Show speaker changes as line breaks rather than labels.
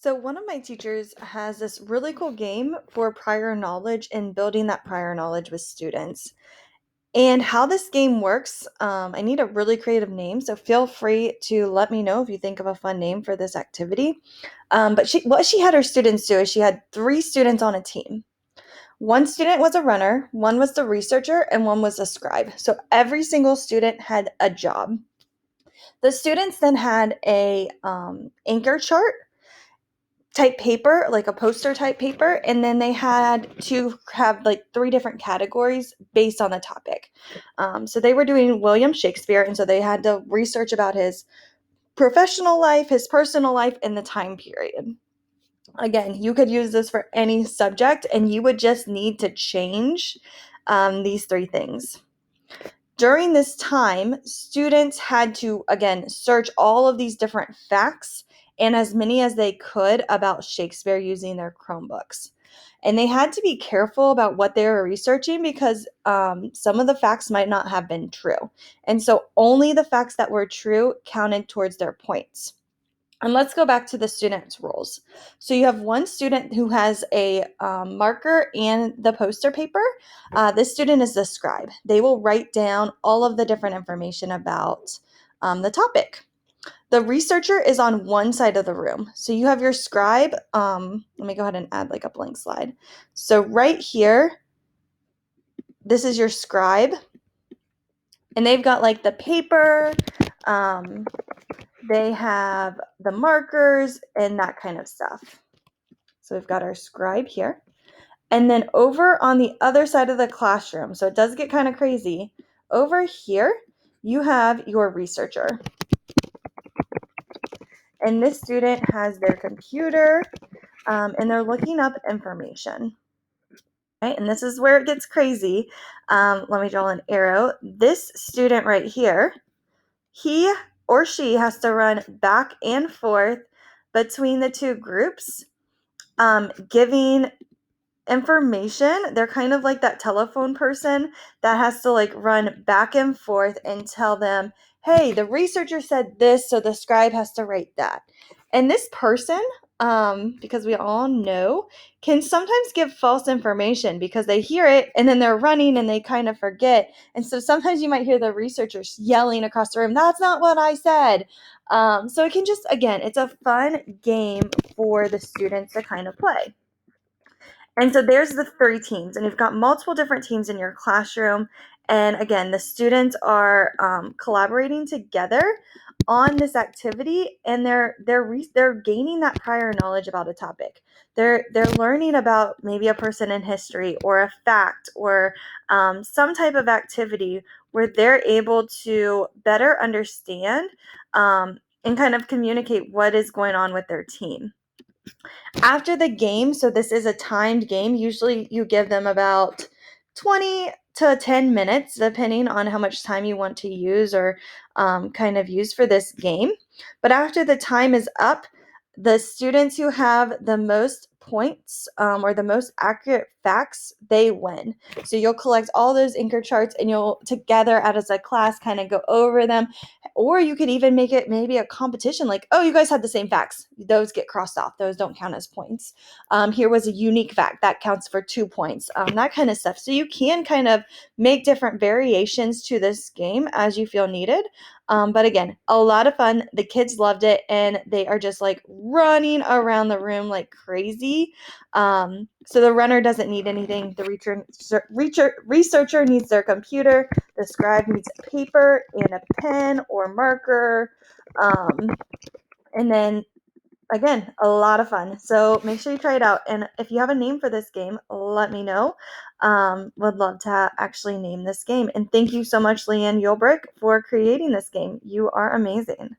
So, one of my teachers has this really cool game for prior knowledge and building that prior knowledge with students. And how this game works, I need a really creative name. So, feel free to let me know if you think of a fun name for this activity. What she had her students do is she had three students on a team. One student was a runner, one was the researcher, and one was a scribe. So, every single student had a job. The students then had a anchor chart type paper, like a poster type paper, and then they had to have like three different categories based on the topic. So they were doing William Shakespeare, and so they had to research about his professional life, his personal life, and the time period. Again, you could use this for any subject, and you would just need to change these three things. During this time, students had to, again, search all of these different facts and as many as they could about Shakespeare using their Chromebooks. And they had to be careful about what they were researching because some of the facts might not have been true. And so only the facts that were true counted towards their points. And let's go back to the students' roles. So you have one student who has a marker and the poster paper. This student is the scribe. They will write down all of the different information about the topic. The researcher is on one side of the room. So you have your scribe. Let me go ahead and add like a blank slide. So right here, this is your scribe. And they've got like the paper. They have the markers and that kind of stuff. So we've got our scribe here. And then over on the other side of the classroom, so it does get kind of crazy, over here, you have your researcher. And this student has their computer and they're looking up information. Right? And this is where it gets crazy. Let me draw an arrow. This student right here, he or she has to run back and forth between the two groups, giving information. They're kind of like that telephone person that has to like run back and forth and tell them, hey, the researcher said this, so the scribe has to write that. And this person, because we all know, can sometimes give false information because they hear it and then they're running and they kind of forget. And so sometimes you might hear the researchers yelling across the room, that's not what I said. So it can just, again, it's a fun game for the students to kind of play. And so there's the three teams, and you've got multiple different teams in your classroom. And again, the students are collaborating together on this activity, and they're gaining that prior knowledge about a topic. They're learning about maybe a person in history or a fact or some type of activity where they're able to better understand and kind of communicate what is going on with their team. After the game, so this is a timed game, usually you give them about 20 to 10 minutes, depending on how much time you want to use or kind of use for this game. But after the time is up, the students who have the most points or the most accurate facts, they win. So you'll collect all those anchor charts and you'll together as a class kind of go over them. Or you could even make it maybe a competition like, oh, you guys had the same facts. Those get crossed off. Those don't count as points. Here was a unique fact that counts for 2 points, that kind of stuff. So you can kind of make different variations to this game as you feel needed. But again, a lot of fun. The kids loved it and they are just like running around the room like crazy. So the runner doesn't need anything. The researcher needs their computer. The scribe needs paper and a pen or marker. And then again, a lot of fun. So make sure you try it out. And if you have a name for this game, let me know. Would love to actually name this game. And thank you so much, Leanne Yulbrick, for creating this game. You are amazing.